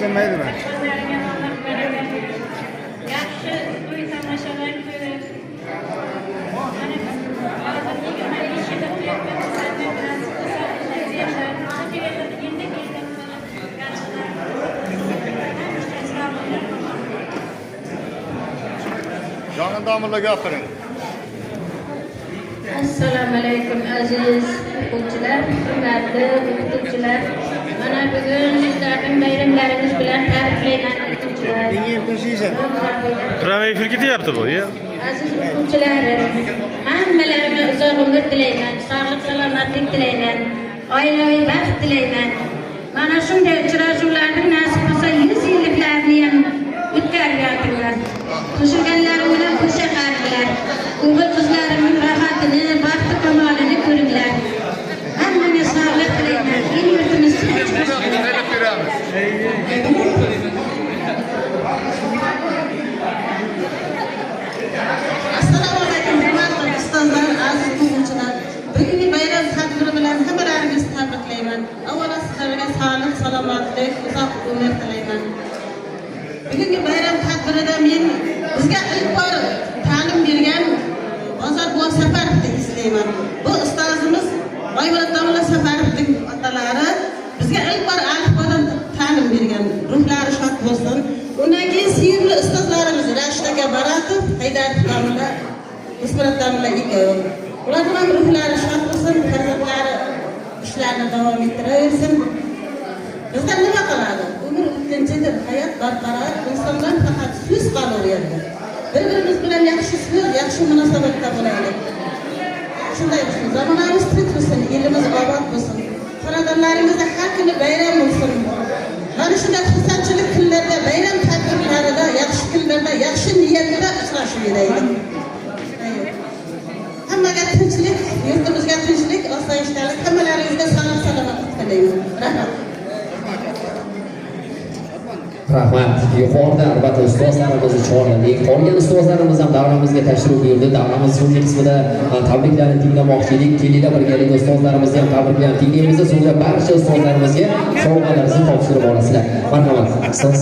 Yaşlanmaydimi? Yaxshi to'y tomoshalar ko'rib, Jonidamlarga gapiring. Assalomu alaykum aziz o'quvchilar, hurmatli o'qituvchilar. Mana bugun sizlarning bayramlaringiz bilan tabriklayman o'quvchilar. Drama efir ketyapti bu, ya. Aziz o'quvchilarim, hammalarimga uzoq umr tilayman, sog'lik salomatlik tilayman, oilaviy baxt tilayman. Mana shunday uchrashuvlarning nasib bo'lsa 100 yilliklarni ham o'tkazganlar. Qo'shilganlarim bilan qo'sha qardilar. O'g'il qizlarimning rohatini, baxti kamolini ko'ringlar. Hammaga sog'lik tilayman. El yurtimiz tinch bo'lsin. Assalomu alaykum hurmatli ustozlar, aziz o'quvchilar. Bugungi bayram tadbiri bilan hammalaringizni tabriklayman. Avvalo sizlarga sog'lik, salomatlik, uzoq umr tilayman. Bugungi bayram tadbirida men bizga ilk bor ta'lim bergan Ozodbek Safarovni eslayman. Bu ustozimiz G'oyibullo domla Safarovning otalari bizga ilk bor alifbodan ta'lim bergan. Ruhlari shod bo'lsin. Undan keyin sevimli ustozlarimiz Rashid aka Baratov, Haydar domla, Usmonov domla ikkovi. Ularning ham ruhlari shod bo'lsin, farzandlari ishlarini davom ettiraversin. Bizdan nima qiladi? Umr o'tkinchidir, hayot barqaror, insondan faqat so'z qolaveradi. Bir-birimiz bilan yaxshi so'z, yaxshi munosabatda bo'laylik. Shunday bo'lsin, zamonamiz tinch bo'lsin, elimiz obod bo'lsin. Xonadonlarimizda har kuni bayram bo'lsin. Mana shunday xursandchilik kunlarda, bayram tadbirlarida, yaxshi kunlarda, yaxshi niyatda uchrashib yuraylik. Hammaga tinchlik, yurtimizga tinchlik, osoyishtalik, hammalaringizga salomat tilayman. Rahmat. Rahmat. Yuqorida albatta ustozlarimizni chorladik. Qolgan ustozlarimiz ham davramizga tashrif buyurdi. Davramiz so'nggi qismida tabriklarni tinglamoqchi edik. Kelinglar birgalikda ustozlarimizni ham tabriklarni tinglaymiz. So'ngra barcha ustozlarimizga sovg'alarni topshirib olasizlar. Marhamat, ustoz.